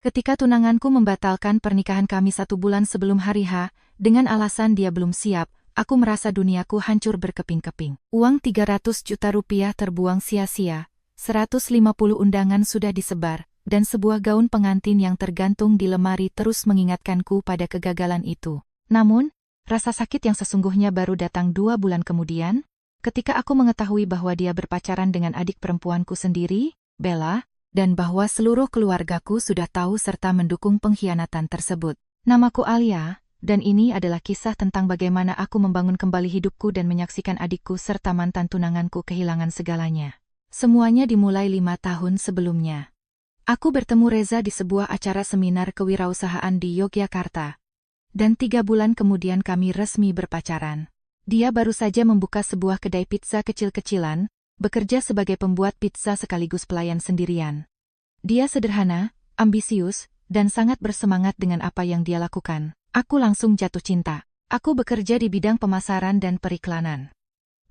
Ketika tunanganku membatalkan pernikahan kami 1 bulan sebelum hari H, dengan alasan dia belum siap, aku merasa duniaku hancur berkeping-keping. Uang 300 juta rupiah terbuang sia-sia, 150 undangan sudah disebar, dan sebuah gaun pengantin yang tergantung di lemari terus mengingatkanku pada kegagalan itu. Namun, rasa sakit yang sesungguhnya baru datang 2 bulan kemudian, ketika aku mengetahui bahwa dia berpacaran dengan adik perempuanku sendiri, Bella, dan bahwa seluruh keluargaku sudah tahu serta mendukung pengkhianatan tersebut. Namaku Alia, dan ini adalah kisah tentang bagaimana aku membangun kembali hidupku dan menyaksikan adikku serta mantan tunanganku kehilangan segalanya. Semuanya dimulai 5 tahun sebelumnya. Aku bertemu Reza di sebuah acara seminar kewirausahaan di Yogyakarta. Dan 3 bulan kemudian kami resmi berpacaran. Dia baru saja membuka sebuah kedai pizza kecil-kecilan, bekerja sebagai pembuat pizza sekaligus pelayan sendirian. Dia sederhana, ambisius, dan sangat bersemangat dengan apa yang dia lakukan. Aku langsung jatuh cinta. Aku bekerja di bidang pemasaran dan periklanan.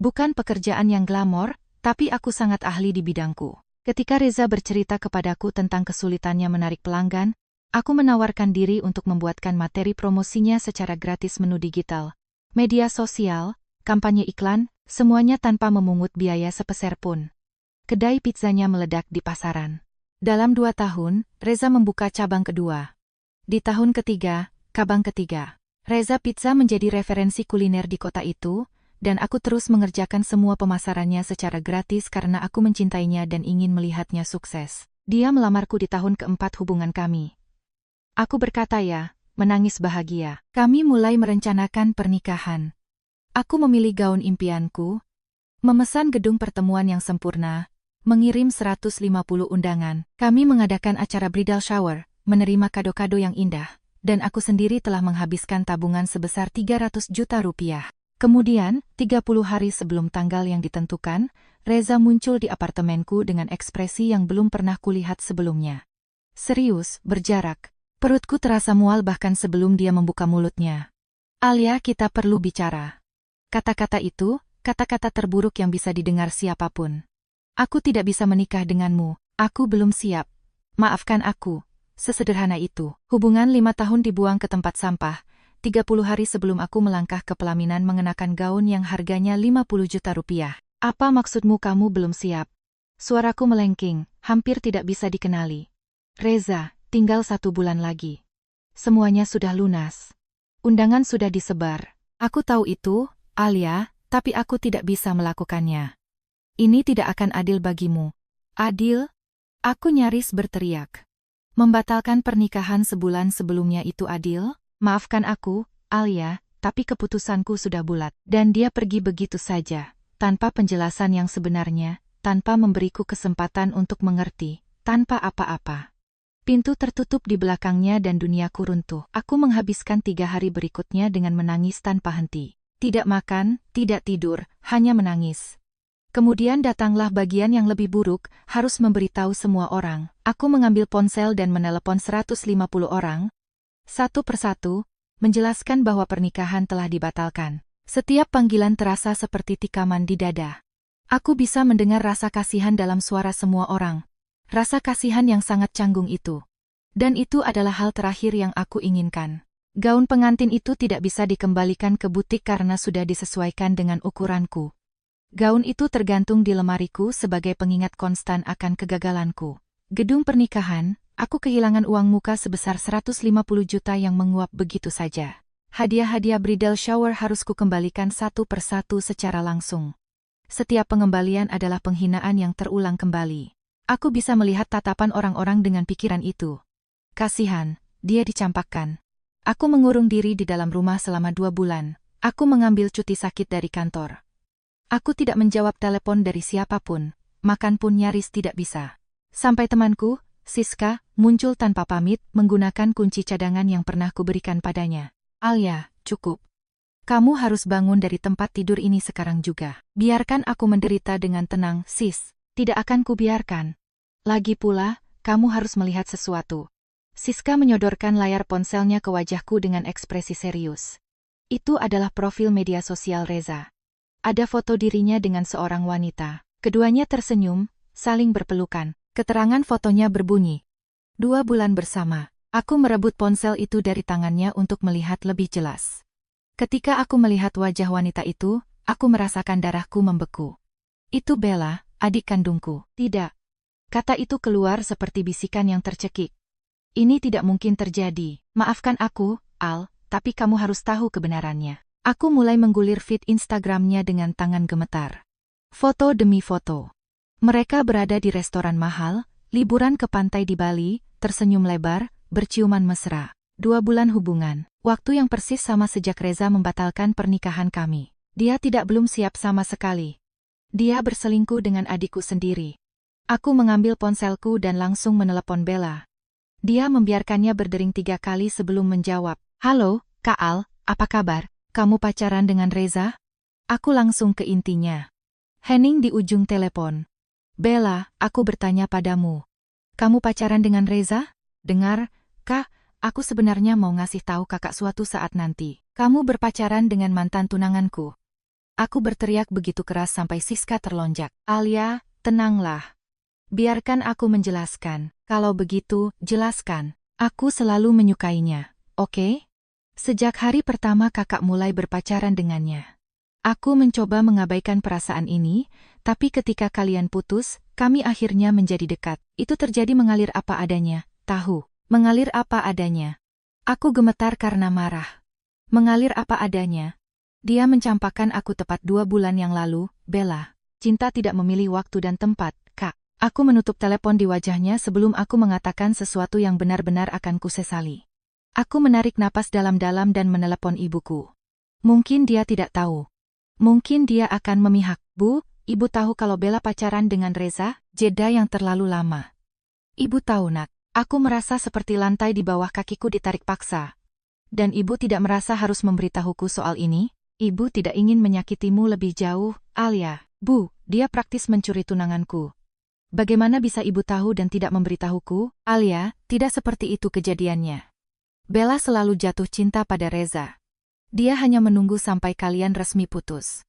Bukan pekerjaan yang glamor, tapi aku sangat ahli di bidangku. Ketika Reza bercerita kepadaku tentang kesulitannya menarik pelanggan, aku menawarkan diri untuk membuatkan materi promosinya secara gratis menu digital, media sosial, kampanye iklan, semuanya tanpa memungut biaya sepeser pun. Kedai pizzanya meledak di pasaran. Dalam 2 tahun, Reza membuka cabang kedua. Di tahun ketiga, cabang ketiga. Reza Pizza menjadi referensi kuliner di kota itu, dan aku terus mengerjakan semua pemasarannya secara gratis karena aku mencintainya dan ingin melihatnya sukses. Dia melamarku di tahun keempat hubungan kami. Aku berkata ya, menangis bahagia. Kami mulai merencanakan pernikahan. Aku memilih gaun impianku, memesan gedung pertemuan yang sempurna, mengirim 150 undangan. Kami mengadakan acara bridal shower, menerima kado-kado yang indah, dan aku sendiri telah menghabiskan tabungan sebesar 300 juta rupiah. Kemudian, 30 hari sebelum tanggal yang ditentukan, Reza muncul di apartemenku dengan ekspresi yang belum pernah kulihat sebelumnya. Serius, berjarak. Perutku terasa mual bahkan sebelum dia membuka mulutnya. Alia, kita perlu bicara. Kata-kata itu, kata-kata terburuk yang bisa didengar siapapun. Aku tidak bisa menikah denganmu, aku belum siap. Maafkan aku, sesederhana itu. Hubungan 5 tahun dibuang ke tempat sampah, 30 hari sebelum aku melangkah ke pelaminan mengenakan gaun yang harganya 50 juta rupiah. Apa maksudmu kamu belum siap? Suaraku melengking, hampir tidak bisa dikenali. Reza, tinggal 1 bulan lagi. Semuanya sudah lunas. Undangan sudah disebar. Aku tahu itu, Alia, tapi aku tidak bisa melakukannya. Ini tidak akan adil bagimu. Adil? Aku nyaris berteriak. Membatalkan pernikahan sebulan sebelumnya itu adil? Maafkan aku, Alia, tapi keputusanku sudah bulat. Dan dia pergi begitu saja, tanpa penjelasan yang sebenarnya, tanpa memberiku kesempatan untuk mengerti, tanpa apa-apa. Pintu tertutup di belakangnya dan duniaku runtuh. Aku menghabiskan 3 hari berikutnya dengan menangis tanpa henti. Tidak makan, tidak tidur, hanya menangis. Kemudian datanglah bagian yang lebih buruk, harus memberitahu semua orang. Aku mengambil ponsel dan menelepon 150 orang. Satu persatu, menjelaskan bahwa pernikahan telah dibatalkan. Setiap panggilan terasa seperti tikaman di dada. Aku bisa mendengar rasa kasihan dalam suara semua orang. Rasa kasihan yang sangat canggung itu. Dan itu adalah hal terakhir yang aku inginkan. Gaun pengantin itu tidak bisa dikembalikan ke butik karena sudah disesuaikan dengan ukuranku. Gaun itu tergantung di lemariku sebagai pengingat konstan akan kegagalanku. Gedung pernikahan, aku kehilangan uang muka sebesar 150 juta yang menguap begitu saja. Hadiah-hadiah bridal shower harus kukembalikan satu persatu secara langsung. Setiap pengembalian adalah penghinaan yang terulang kembali. Aku bisa melihat tatapan orang-orang dengan pikiran itu. Kasihan, dia dicampakkan. Aku mengurung diri di dalam rumah selama 2 bulan. Aku mengambil cuti sakit dari kantor. Aku tidak menjawab telepon dari siapapun, makan pun nyaris tidak bisa. Sampai temanku, Siska, muncul tanpa pamit menggunakan kunci cadangan yang pernah kuberikan padanya. Alia, cukup. Kamu harus bangun dari tempat tidur ini sekarang juga. Biarkan aku menderita dengan tenang, sis. Tidak akan kubiarkan. Lagi pula, kamu harus melihat sesuatu. Siska menyodorkan layar ponselnya ke wajahku dengan ekspresi serius. Itu adalah profil media sosial Reza. Ada foto dirinya dengan seorang wanita. Keduanya tersenyum, saling berpelukan. Keterangan fotonya berbunyi. 2 bulan bersama. Aku merebut ponsel itu dari tangannya untuk melihat lebih jelas. Ketika aku melihat wajah wanita itu, aku merasakan darahku membeku. Itu Bella, adik kandungku. Tidak. Kata itu keluar seperti bisikan yang tercekik. Ini tidak mungkin terjadi. Maafkan aku, Al, tapi kamu harus tahu kebenarannya. Aku mulai menggulir feed Instagramnya dengan tangan gemetar. Foto demi foto. Mereka berada di restoran mahal, liburan ke pantai di Bali, tersenyum lebar, berciuman mesra. 2 bulan hubungan. Waktu yang persis sama sejak Reza membatalkan pernikahan kami. Dia belum siap sama sekali. Dia berselingkuh dengan adikku sendiri. Aku mengambil ponselku dan langsung menelepon Bella. Dia membiarkannya berdering 3 kali sebelum menjawab. Halo, Kak Al, apa kabar? Kamu pacaran dengan Reza? Aku langsung ke intinya. Hening di ujung telepon. Bella, aku bertanya padamu. Kamu pacaran dengan Reza? Dengar, Kak, aku sebenarnya mau ngasih tahu kakak suatu saat nanti. Kamu berpacaran dengan mantan tunanganku. Aku berteriak begitu keras sampai Siska terlonjak. Alia, tenanglah. Biarkan aku menjelaskan. Kalau begitu, jelaskan. Aku selalu menyukainya, oke? Sejak hari pertama kakak mulai berpacaran dengannya. Aku mencoba mengabaikan perasaan ini, tapi ketika kalian putus, kami akhirnya menjadi dekat. Itu terjadi mengalir apa adanya, tahu? Mengalir apa adanya. Aku gemetar karena marah. Mengalir apa adanya. Dia mencampakkan aku tepat 2 bulan yang lalu, Bella. Cinta tidak memilih waktu dan tempat, Kak. Aku menutup telepon di wajahnya sebelum aku mengatakan sesuatu yang benar-benar akan kusesali. Aku menarik napas dalam-dalam dan menelepon ibuku. Mungkin dia tidak tahu. Mungkin dia akan memihak. Bu, ibu tahu kalau Bella pacaran dengan Reza? Jeda yang terlalu lama. Ibu tahu, Nak. Aku merasa seperti lantai di bawah kakiku ditarik paksa. Dan ibu tidak merasa harus memberitahuku soal ini? Ibu tidak ingin menyakitimu lebih jauh, Alia. Bu, dia praktis mencuri tunanganku. Bagaimana bisa ibu tahu dan tidak memberitahuku? Alia, tidak seperti itu kejadiannya. Bella selalu jatuh cinta pada Reza. Dia hanya menunggu sampai kalian resmi putus.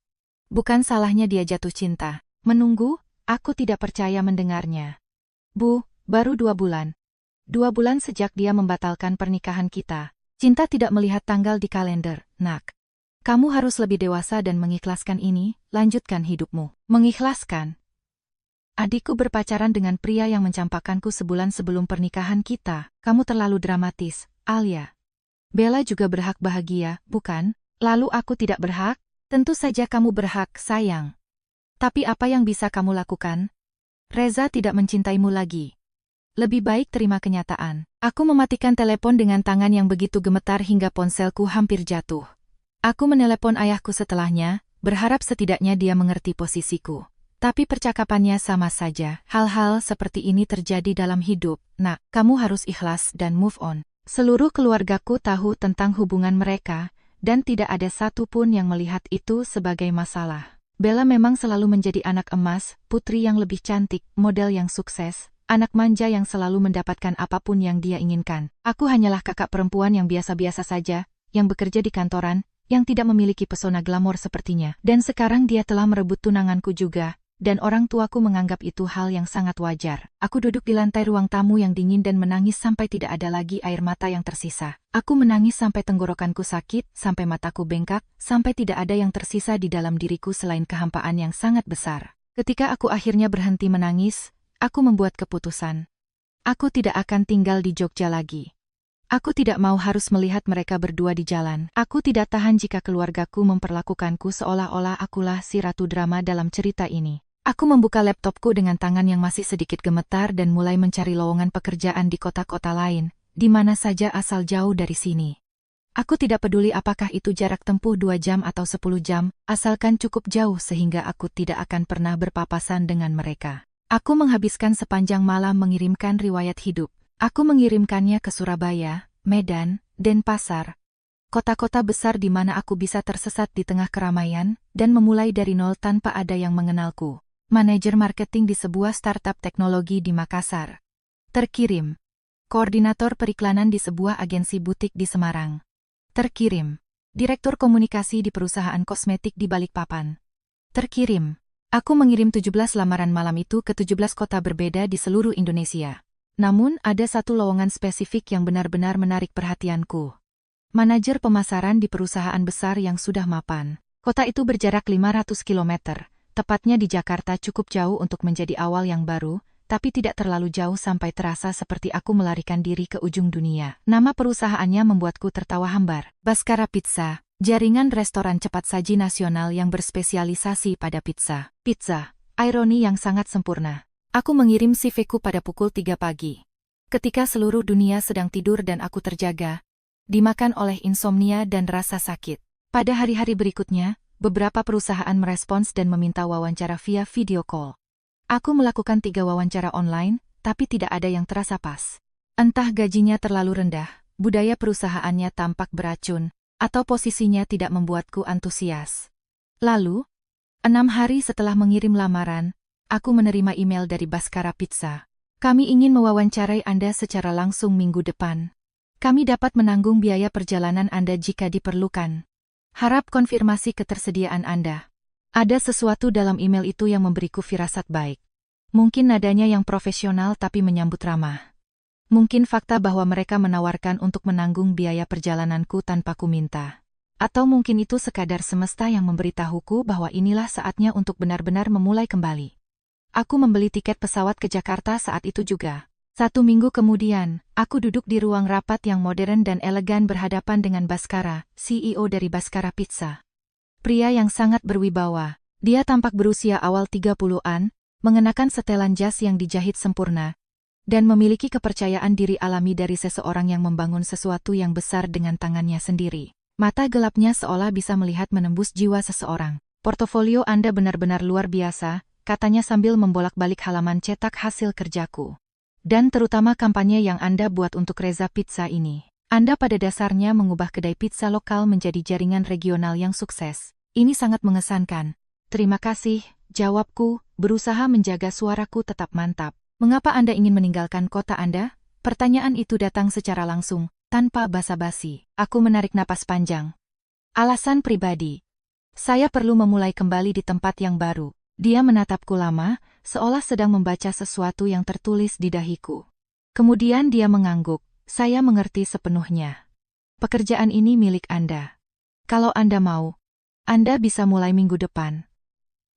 Bukan salahnya dia jatuh cinta. Menunggu? Aku tidak percaya mendengarnya. Bu, baru 2 bulan. 2 bulan sejak dia membatalkan pernikahan kita. Cinta tidak melihat tanggal di kalender, Nak. Kamu harus lebih dewasa dan mengikhlaskan ini, lanjutkan hidupmu. Mengikhlaskan? Adikku berpacaran dengan pria yang mencampakkanku sebulan sebelum pernikahan kita. Kamu terlalu dramatis, Alia. Bella juga berhak bahagia, bukan? Lalu aku tidak berhak? Tentu saja kamu berhak, sayang. Tapi apa yang bisa kamu lakukan? Reza tidak mencintaimu lagi. Lebih baik terima kenyataan. Aku mematikan telepon dengan tangan yang begitu gemetar hingga ponselku hampir jatuh. Aku menelepon ayahku setelahnya, berharap setidaknya dia mengerti posisiku. Tapi percakapannya sama saja. Hal-hal seperti ini terjadi dalam hidup. Nak, kamu harus ikhlas dan move on. Seluruh keluargaku tahu tentang hubungan mereka, dan tidak ada satupun yang melihat itu sebagai masalah. Bella memang selalu menjadi anak emas, putri yang lebih cantik, model yang sukses, anak manja yang selalu mendapatkan apapun yang dia inginkan. Aku hanyalah kakak perempuan yang biasa-biasa saja, yang bekerja di kantoran, yang tidak memiliki pesona glamor sepertinya. Dan sekarang dia telah merebut tunanganku juga. Dan orang tuaku menganggap itu hal yang sangat wajar. Aku duduk di lantai ruang tamu yang dingin dan menangis sampai tidak ada lagi air mata yang tersisa. Aku menangis sampai tenggorokanku sakit, sampai mataku bengkak, sampai tidak ada yang tersisa di dalam diriku selain kehampaan yang sangat besar. Ketika aku akhirnya berhenti menangis, aku membuat keputusan. Aku tidak akan tinggal di Jogja lagi. Aku tidak mau harus melihat mereka berdua di jalan. Aku tidak tahan jika keluargaku memperlakukanku seolah-olah akulah si ratu drama dalam cerita ini. Aku membuka laptopku dengan tangan yang masih sedikit gemetar dan mulai mencari lowongan pekerjaan di kota-kota lain, di mana saja asal jauh dari sini. Aku tidak peduli apakah itu jarak tempuh 2 jam atau 10 jam, asalkan cukup jauh sehingga aku tidak akan pernah berpapasan dengan mereka. Aku menghabiskan sepanjang malam mengirimkan riwayat hidup. Aku mengirimkannya ke Surabaya, Medan, Denpasar. Kota-kota besar di mana aku bisa tersesat di tengah keramaian, dan memulai dari nol tanpa ada yang mengenalku. Manajer marketing di sebuah startup teknologi di Makassar. Terkirim. Koordinator periklanan di sebuah agensi butik di Semarang. Terkirim. Direktur komunikasi di perusahaan kosmetik di Balikpapan. Terkirim. Aku mengirim 17 lamaran malam itu ke 17 kota berbeda di seluruh Indonesia. Namun, ada satu lowongan spesifik yang benar-benar menarik perhatianku. Manajer pemasaran di perusahaan besar yang sudah mapan. Kota itu berjarak 500 km, tepatnya di Jakarta cukup jauh untuk menjadi awal yang baru, tapi tidak terlalu jauh sampai terasa seperti aku melarikan diri ke ujung dunia. Nama perusahaannya membuatku tertawa hambar. Baskara Pizza, jaringan restoran cepat saji nasional yang berspesialisasi pada pizza. Pizza, ironi yang sangat sempurna. Aku mengirim CV-ku pada pukul 3 pagi. Ketika seluruh dunia sedang tidur dan aku terjaga, dimakan oleh insomnia dan rasa sakit. Pada hari-hari berikutnya, beberapa perusahaan merespons dan meminta wawancara via video call. Aku melakukan 3 wawancara online, tapi tidak ada yang terasa pas. Entah gajinya terlalu rendah, budaya perusahaannya tampak beracun, atau posisinya tidak membuatku antusias. Lalu, 6 hari setelah mengirim lamaran, aku menerima email dari Baskara Pizza. Kami ingin mewawancarai Anda secara langsung minggu depan. Kami dapat menanggung biaya perjalanan Anda jika diperlukan. Harap konfirmasi ketersediaan Anda. Ada sesuatu dalam email itu yang memberiku firasat baik. Mungkin nadanya yang profesional tapi menyambut ramah. Mungkin fakta bahwa mereka menawarkan untuk menanggung biaya perjalananku tanpa ku minta. Atau mungkin itu sekadar semesta yang memberitahuku bahwa inilah saatnya untuk benar-benar memulai kembali. Aku membeli tiket pesawat ke Jakarta saat itu juga. 1 minggu kemudian, aku duduk di ruang rapat yang modern dan elegan berhadapan dengan Baskara, CEO dari Baskara Pizza. Pria yang sangat berwibawa. Dia tampak berusia awal 30-an, mengenakan setelan jas yang dijahit sempurna, dan memiliki kepercayaan diri alami dari seseorang yang membangun sesuatu yang besar dengan tangannya sendiri. Mata gelapnya seolah bisa melihat menembus jiwa seseorang. Portofolio Anda benar-benar luar biasa, katanya sambil membolak-balik halaman cetak hasil kerjaku. Dan terutama kampanye yang Anda buat untuk Reza Pizza ini. Anda pada dasarnya mengubah kedai pizza lokal menjadi jaringan regional yang sukses. Ini sangat mengesankan. Terima kasih, jawabku, berusaha menjaga suaraku tetap mantap. Mengapa Anda ingin meninggalkan kota Anda? Pertanyaan itu datang secara langsung, tanpa basa-basi. Aku menarik napas panjang. Alasan pribadi. Saya perlu memulai kembali di tempat yang baru. Dia menatapku lama, seolah sedang membaca sesuatu yang tertulis di dahiku. Kemudian dia mengangguk. Saya mengerti sepenuhnya. Pekerjaan ini milik Anda. Kalau Anda mau, Anda bisa mulai minggu depan.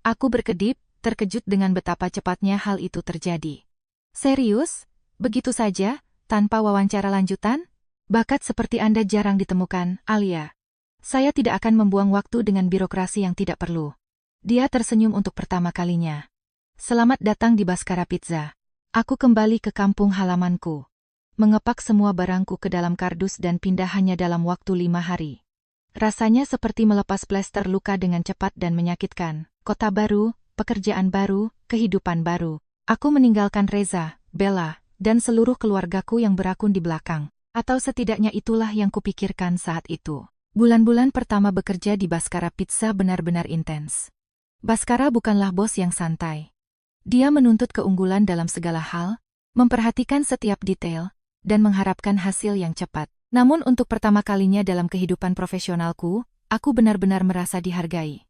Aku berkedip, terkejut dengan betapa cepatnya hal itu terjadi. Serius? Begitu saja, tanpa wawancara lanjutan? Bakat seperti Anda jarang ditemukan, Alia. Saya tidak akan membuang waktu dengan birokrasi yang tidak perlu. Dia tersenyum untuk pertama kalinya. Selamat datang di Baskara Pizza. Aku kembali ke kampung halamanku. Mengepak semua barangku ke dalam kardus dan pindah hanya dalam waktu 5 hari. Rasanya seperti melepas plester luka dengan cepat dan menyakitkan. Kota baru, pekerjaan baru, kehidupan baru. Aku meninggalkan Reza, Bella, dan seluruh keluargaku yang berakun di belakang. Atau setidaknya itulah yang kupikirkan saat itu. Bulan-bulan pertama bekerja di Baskara Pizza benar-benar intens. Baskara bukanlah bos yang santai. Dia menuntut keunggulan dalam segala hal, memperhatikan setiap detail, dan mengharapkan hasil yang cepat. Namun untuk pertama kalinya dalam kehidupan profesionalku, aku benar-benar merasa dihargai.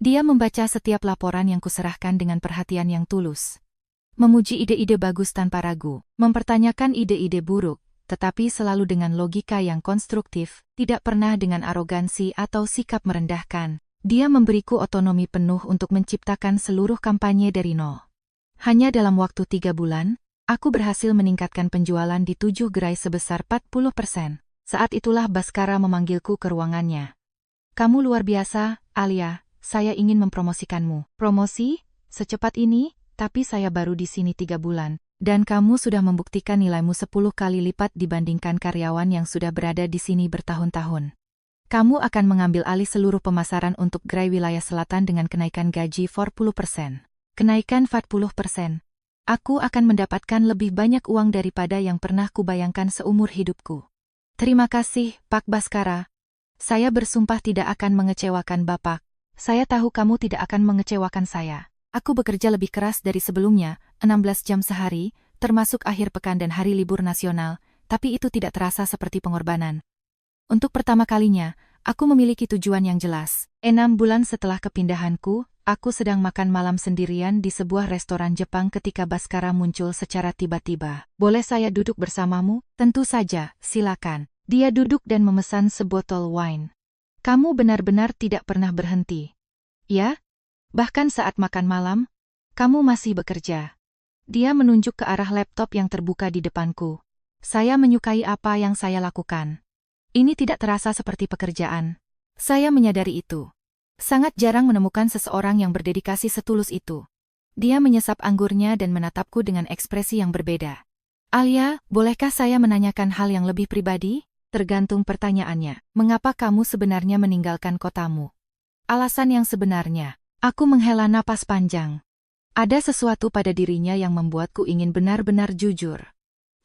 Dia membaca setiap laporan yang kuserahkan dengan perhatian yang tulus. Memuji ide-ide bagus tanpa ragu, mempertanyakan ide-ide buruk, tetapi selalu dengan logika yang konstruktif, tidak pernah dengan arogansi atau sikap merendahkan. Dia memberiku otonomi penuh untuk menciptakan seluruh kampanye dari nol. Hanya dalam waktu 3 bulan, aku berhasil meningkatkan penjualan di 7 gerai sebesar 40%. Saat itulah Baskara memanggilku ke ruangannya. Kamu luar biasa, Alia, saya ingin mempromosikanmu. Promosi? Secepat ini? Tapi saya baru di sini 3 bulan, dan kamu sudah membuktikan nilaimu 10 kali lipat dibandingkan karyawan yang sudah berada di sini bertahun-tahun. Kamu akan mengambil alih seluruh pemasaran untuk gerai wilayah selatan dengan kenaikan gaji 40%. Kenaikan 40%. Aku akan mendapatkan lebih banyak uang daripada yang pernah kubayangkan seumur hidupku. Terima kasih, Pak Baskara. Saya bersumpah tidak akan mengecewakan Bapak. Saya tahu kamu tidak akan mengecewakan saya. Aku bekerja lebih keras dari sebelumnya, 16 jam sehari, termasuk akhir pekan dan hari libur nasional, tapi itu tidak terasa seperti pengorbanan. Untuk pertama kalinya, aku memiliki tujuan yang jelas. 6 bulan setelah kepindahanku, aku sedang makan malam sendirian di sebuah restoran Jepang ketika Baskara muncul secara tiba-tiba. Boleh saya duduk bersamamu? Tentu saja, silakan. Dia duduk dan memesan sebotol wine. Kamu benar-benar tidak pernah berhenti. Ya? Bahkan saat makan malam, kamu masih bekerja. Dia menunjuk ke arah laptop yang terbuka di depanku. Saya menyukai apa yang saya lakukan. Ini tidak terasa seperti pekerjaan. Saya menyadari itu. Sangat jarang menemukan seseorang yang berdedikasi setulus itu. Dia menyesap anggurnya dan menatapku dengan ekspresi yang berbeda. Alia, bolehkah saya menanyakan hal yang lebih pribadi? Tergantung pertanyaannya. Mengapa kamu sebenarnya meninggalkan kotamu? Alasan yang sebenarnya. Aku menghela napas panjang. Ada sesuatu pada dirinya yang membuatku ingin benar-benar jujur.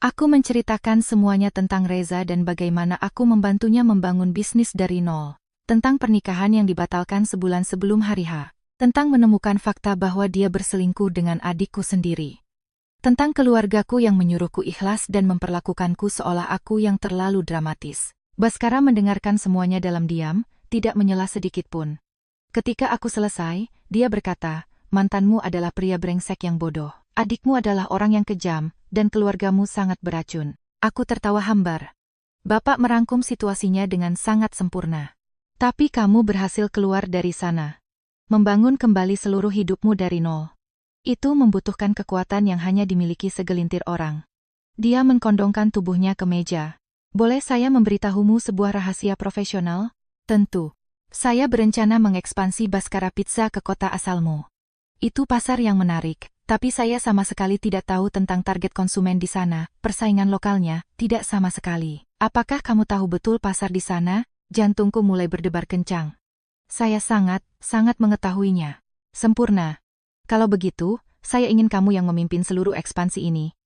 Aku menceritakan semuanya tentang Reza dan bagaimana aku membantunya membangun bisnis dari nol. Tentang pernikahan yang dibatalkan sebulan sebelum hari H. Tentang menemukan fakta bahwa dia berselingkuh dengan adikku sendiri. Tentang keluargaku yang menyuruhku ikhlas dan memperlakukanku seolah aku yang terlalu dramatis. Baskara mendengarkan semuanya dalam diam, tidak menyela sedikit pun. Ketika aku selesai, dia berkata, mantanmu adalah pria brengsek yang bodoh. Adikmu adalah orang yang kejam, dan keluargamu sangat beracun. Aku tertawa hambar. Bapak merangkum situasinya dengan sangat sempurna. Tapi kamu berhasil keluar dari sana. Membangun kembali seluruh hidupmu dari nol. Itu membutuhkan kekuatan yang hanya dimiliki segelintir orang. Dia mengkondongkan tubuhnya ke meja. Boleh saya memberitahumu sebuah rahasia profesional? Tentu. Saya berencana mengekspansi Baskara Pizza ke kota asalmu. Itu pasar yang menarik, tapi saya sama sekali tidak tahu tentang target konsumen di sana, persaingan lokalnya, tidak sama sekali. Apakah kamu tahu betul pasar di sana? Jantungku mulai berdebar kencang. Saya sangat mengetahuinya. Sempurna. Kalau begitu, saya ingin kamu yang memimpin seluruh ekspansi ini.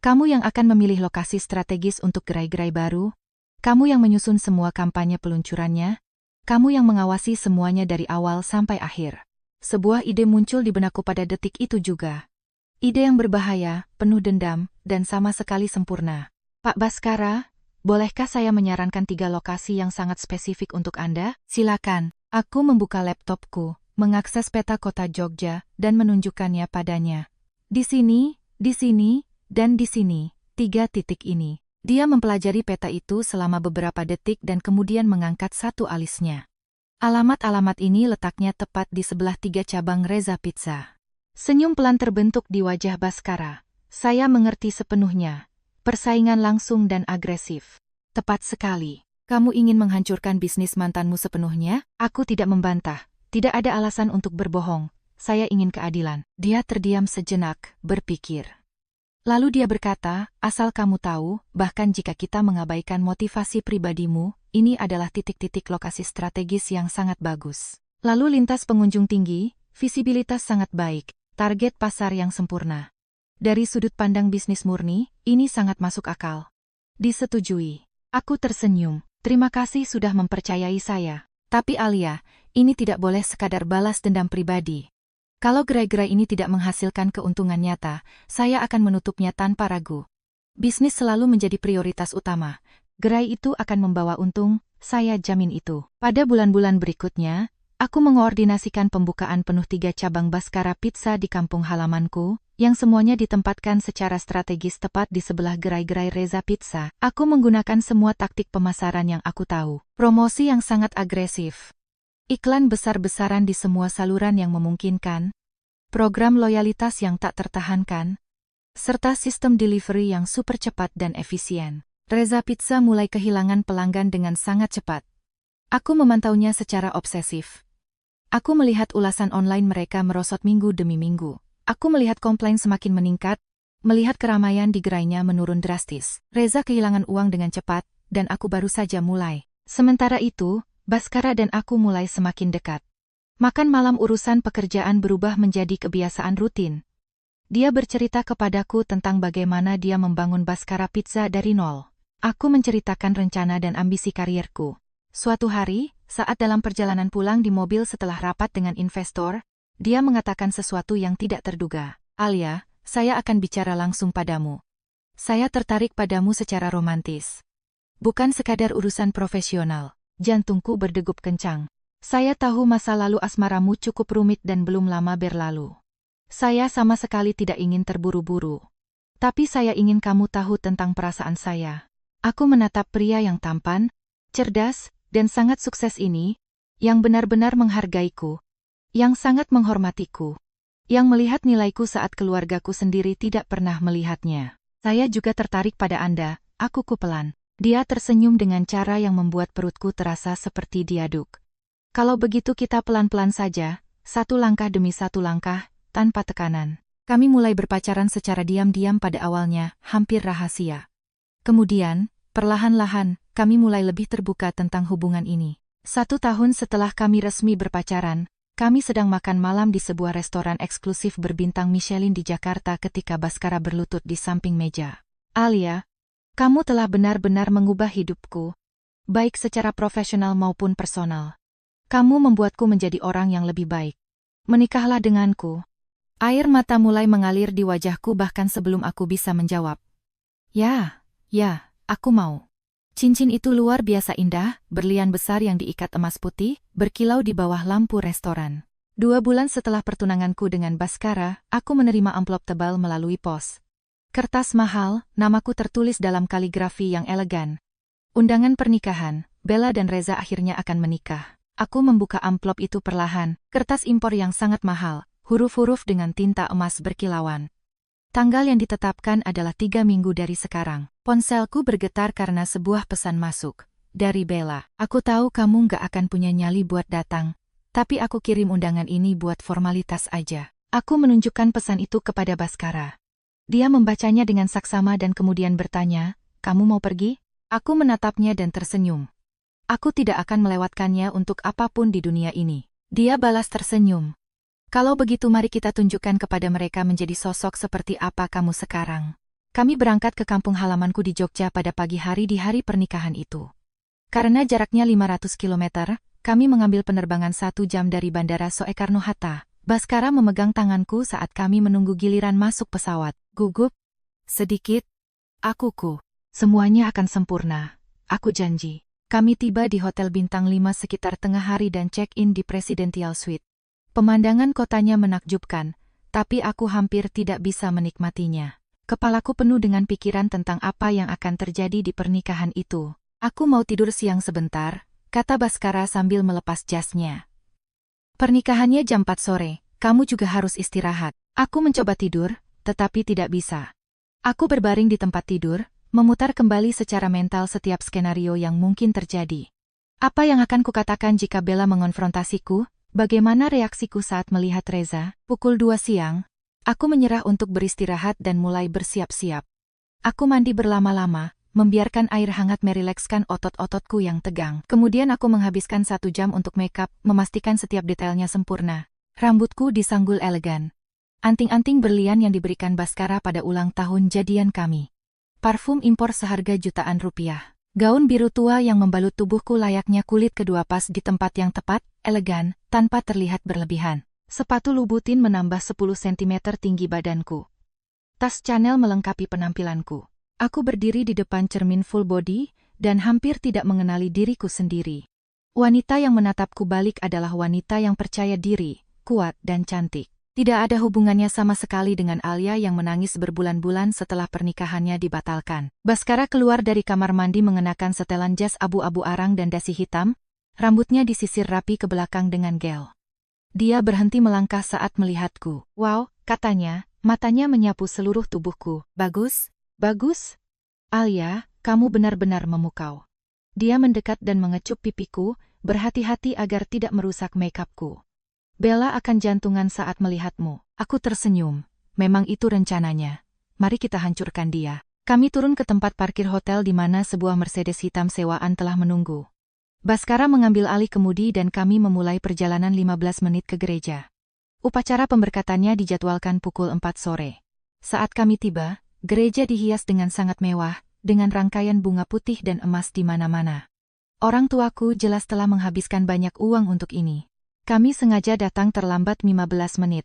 Kamu yang akan memilih lokasi strategis untuk gerai-gerai baru. Kamu yang menyusun semua kampanye peluncurannya. Kamu yang mengawasi semuanya dari awal sampai akhir. Sebuah ide muncul di benakku pada detik itu juga. Ide yang berbahaya, penuh dendam, dan sama sekali sempurna. Pak Baskara, bolehkah saya menyarankan 3 lokasi yang sangat spesifik untuk Anda? Silakan. Aku membuka laptopku, mengakses peta kota Jogja, dan menunjukkannya padanya. Di sini, dan di sini, 3 titik ini. Dia mempelajari peta itu selama beberapa detik dan kemudian mengangkat satu alisnya. Alamat-alamat ini letaknya tepat di sebelah 3 cabang Reza Pizza. Senyum pelan terbentuk di wajah Baskara. Saya mengerti sepenuhnya. Persaingan langsung dan agresif. Tepat sekali. Kamu ingin menghancurkan bisnis mantanmu sepenuhnya? Aku tidak membantah. Tidak ada alasan untuk berbohong. Saya ingin keadilan. Dia terdiam sejenak, berpikir. Lalu dia berkata, asal kamu tahu, bahkan jika kita mengabaikan motivasi pribadimu, ini adalah titik-titik lokasi strategis yang sangat bagus. Lalu lintas pengunjung tinggi, visibilitas sangat baik, target pasar yang sempurna. Dari sudut pandang bisnis murni, ini sangat masuk akal. Disetujui. Aku tersenyum. Terima kasih sudah mempercayai saya. Tapi Alia, ini tidak boleh sekadar balas dendam pribadi. Kalau gerai-gerai ini tidak menghasilkan keuntungan nyata, saya akan menutupnya tanpa ragu. Bisnis selalu menjadi prioritas utama. Gerai itu akan membawa untung, saya jamin itu. Pada bulan-bulan berikutnya, aku mengoordinasikan pembukaan penuh 3 cabang Baskara Pizza di kampung halamanku, yang semuanya ditempatkan secara strategis tepat di sebelah gerai-gerai Reza Pizza. Aku menggunakan semua taktik pemasaran yang aku tahu. Promosi yang sangat agresif. Iklan besar-besaran di semua saluran yang memungkinkan. Program loyalitas yang tak tertahankan. Serta sistem delivery yang super cepat dan efisien. Reza Pizza mulai kehilangan pelanggan dengan sangat cepat. Aku memantaunya secara obsesif. Aku melihat ulasan online mereka merosot minggu demi minggu. Aku melihat komplain semakin meningkat, melihat keramaian di gerainya menurun drastis. Reza kehilangan uang dengan cepat, dan aku baru saja mulai. Sementara itu, Baskara dan aku mulai semakin dekat. Makan malam urusan pekerjaan berubah menjadi kebiasaan rutin. Dia bercerita kepadaku tentang bagaimana dia membangun Baskara Pizza dari nol. Aku menceritakan rencana dan ambisi karierku. Suatu hari, saat dalam perjalanan pulang di mobil setelah rapat dengan investor, dia mengatakan sesuatu yang tidak terduga. Alia, saya akan bicara langsung padamu. Saya tertarik padamu secara romantis. Bukan sekadar urusan profesional. Jantungku berdegup kencang. Saya tahu masa lalu asmaramu cukup rumit dan belum lama berlalu. Saya sama sekali tidak ingin terburu-buru. Tapi saya ingin kamu tahu tentang perasaan saya. Aku menatap pria yang tampan, cerdas, dan sangat sukses ini, yang benar-benar menghargaiku, yang sangat menghormatiku, yang melihat nilaiku saat keluargaku sendiri tidak pernah melihatnya. Saya juga tertarik pada Anda, aku pelan. Dia tersenyum dengan cara yang membuat perutku terasa seperti diaduk. Kalau begitu kita pelan-pelan saja, satu langkah demi satu langkah, tanpa tekanan. Kami mulai berpacaran secara diam-diam pada awalnya, hampir rahasia. Kemudian, perlahan-lahan, kami mulai lebih terbuka tentang hubungan ini. 1 tahun setelah kami resmi berpacaran, kami sedang makan malam di sebuah restoran eksklusif berbintang Michelin di Jakarta ketika Baskara berlutut di samping meja. Alia, kamu telah benar-benar mengubah hidupku, baik secara profesional maupun personal. Kamu membuatku menjadi orang yang lebih baik. Menikahlah denganku. Air mata mulai mengalir di wajahku bahkan sebelum aku bisa menjawab. Ya, aku mau. Cincin itu luar biasa indah, berlian besar yang diikat emas putih, berkilau di bawah lampu restoran. 2 bulan setelah pertunanganku dengan Baskara, aku menerima amplop tebal melalui pos. Kertas mahal, namaku tertulis dalam kaligrafi yang elegan. Undangan pernikahan, Bella dan Reza akhirnya akan menikah. Aku membuka amplop itu perlahan, kertas impor yang sangat mahal, huruf-huruf dengan tinta emas berkilauan. Tanggal yang ditetapkan adalah 3 minggu dari sekarang. Ponselku bergetar karena sebuah pesan masuk. Dari Bella. Aku tahu kamu gak akan punya nyali buat datang, tapi aku kirim undangan ini buat formalitas aja. Aku menunjukkan pesan itu kepada Baskara. Dia membacanya dengan saksama dan kemudian bertanya, kamu mau pergi? Aku menatapnya dan tersenyum. Aku tidak akan melewatkannya untuk apapun di dunia ini. Dia balas tersenyum. Kalau begitu mari kita tunjukkan kepada mereka menjadi sosok seperti apa kamu sekarang. Kami berangkat ke kampung halamanku di Jogja pada pagi hari di hari pernikahan itu. Karena jaraknya 500 km, kami mengambil penerbangan 1 jam dari Bandara Soekarno-Hatta. Baskara memegang tanganku saat kami menunggu giliran masuk pesawat. Gugup sedikit. Akuku. Semuanya akan sempurna. Aku janji. Kami tiba di Hotel Bintang 5 sekitar tengah hari dan check-in di Presidential Suite. Pemandangan kotanya menakjubkan, tapi aku hampir tidak bisa menikmatinya. Kepalaku penuh dengan pikiran tentang apa yang akan terjadi di pernikahan itu. Aku mau tidur siang sebentar, kata Baskara sambil melepas jasnya. Pernikahannya jam 4 sore, kamu juga harus istirahat. Aku mencoba tidur, tetapi tidak bisa. Aku berbaring di tempat tidur, memutar kembali secara mental setiap skenario yang mungkin terjadi. Apa yang akan kukatakan jika Bella mengonfrontasiku? Bagaimana reaksiku saat melihat Reza? Pukul 2 siang, aku menyerah untuk beristirahat dan mulai bersiap-siap. Aku mandi berlama-lama, membiarkan air hangat merilekskan otot-ototku yang tegang. Kemudian aku menghabiskan 1 jam untuk make up, memastikan setiap detailnya sempurna. Rambutku disanggul elegan. Anting-anting berlian yang diberikan Baskara pada ulang tahun jadian kami. Parfum impor seharga jutaan rupiah. Gaun biru tua yang membalut tubuhku layaknya kulit kedua pas di tempat yang tepat, elegan, tanpa terlihat berlebihan. Sepatu Louboutin menambah 10 cm tinggi badanku. Tas Chanel melengkapi penampilanku. Aku berdiri di depan cermin full body, dan hampir tidak mengenali diriku sendiri. Wanita yang menatapku balik adalah wanita yang percaya diri, kuat dan cantik. Tidak ada hubungannya sama sekali dengan Alia yang menangis berbulan-bulan setelah pernikahannya dibatalkan. Baskara keluar dari kamar mandi mengenakan setelan jas abu-abu arang dan dasi hitam, rambutnya disisir rapi ke belakang dengan gel. Dia berhenti melangkah saat melihatku. Wow, katanya, matanya menyapu seluruh tubuhku. Bagus, bagus. Alia, kamu benar-benar memukau. Dia mendekat dan mengecup pipiku, berhati-hati agar tidak merusak makeupku. Bella akan jantungan saat melihatmu. Aku tersenyum. Memang itu rencananya. Mari kita hancurkan dia. Kami turun ke tempat parkir hotel di mana sebuah Mercedes hitam sewaan telah menunggu. Baskara mengambil alih kemudi dan kami memulai perjalanan 15 menit ke gereja. Upacara pemberkatannya dijadwalkan pukul 4 sore. Saat kami tiba, gereja dihias dengan sangat mewah, dengan rangkaian bunga putih dan emas di mana-mana. Orang tuaku jelas telah menghabiskan banyak uang untuk ini. Kami sengaja datang terlambat 15 menit.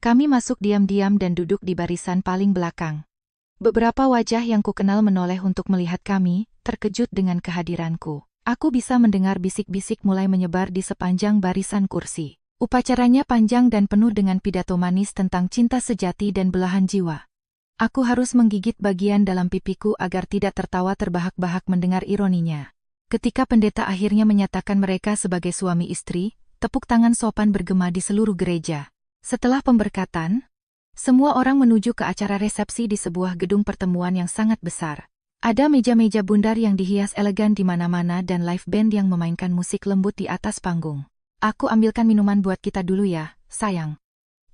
Kami masuk diam-diam dan duduk di barisan paling belakang. Beberapa wajah yang kukenal menoleh untuk melihat kami, terkejut dengan kehadiranku. Aku bisa mendengar bisik-bisik mulai menyebar di sepanjang barisan kursi. Upacaranya panjang dan penuh dengan pidato manis tentang cinta sejati dan belahan jiwa. Aku harus menggigit bagian dalam pipiku agar tidak tertawa terbahak-bahak mendengar ironinya. Ketika pendeta akhirnya menyatakan mereka sebagai suami istri, tepuk tangan sopan bergema di seluruh gereja. Setelah pemberkatan, semua orang menuju ke acara resepsi di sebuah gedung pertemuan yang sangat besar. Ada meja-meja bundar yang dihias elegan di mana-mana dan live band yang memainkan musik lembut di atas panggung. Aku ambilkan minuman buat kita dulu ya, sayang.